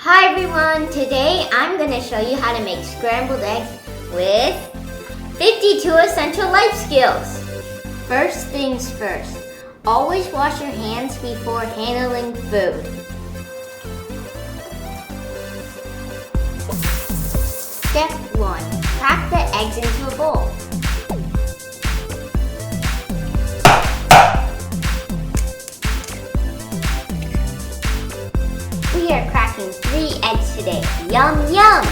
Hi everyone, today I'm going to show you how to make scrambled eggs with 52 essential life skills. First things first, always wash your hands before handling food. Step 1, crack the eggs into a bowl. We are cracking 3 eggs today. Yum, yum!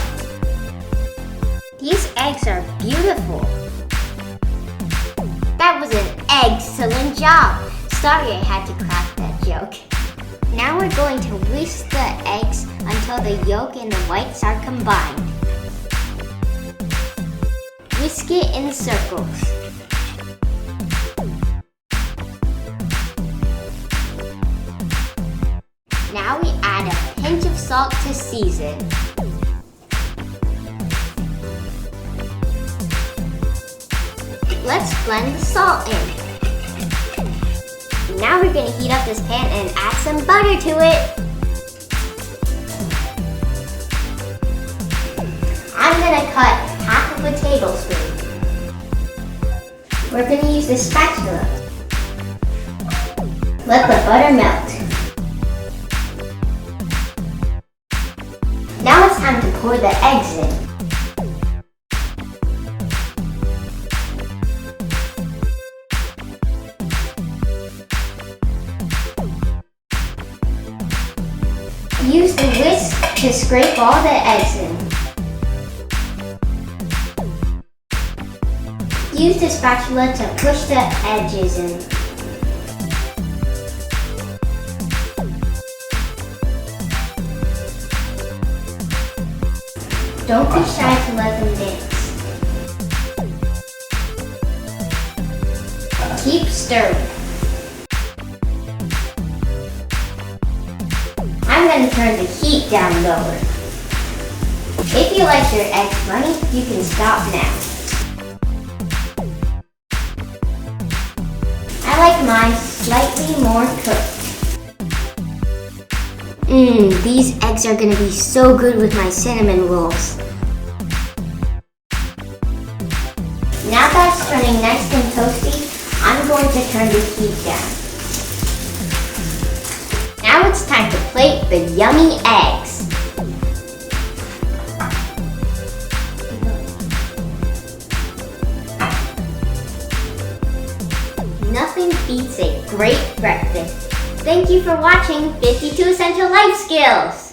These eggs are beautiful. That was an excellent job. Sorry I had to crack that joke. Now we're going to whisk the eggs until the yolk and the whites are combined. Whisk it in circles. Now we add a pinch of salt to season. Let's blend the salt in. Now we're going to heat up this pan and add some butter to it. I'm going to cut half of a tablespoon. We're going to use this spatula. Let the butter melt. Now it's time to pour the eggs in. Use the whisk to scrape all the eggs in. Use the spatula to push the edges in. Don't be shy to let them dance. Keep stirring. I'm going to turn the heat down lower. If you like your eggs runny, you can stop now. I like mine slightly more cooked. These eggs are going to be so good with my cinnamon rolls. Now that it's turning nice and toasty, I'm going to turn the heat down. Now it's time to plate the yummy eggs. Nothing beats a great breakfast. Thank you for watching 52 Essential Life Skills.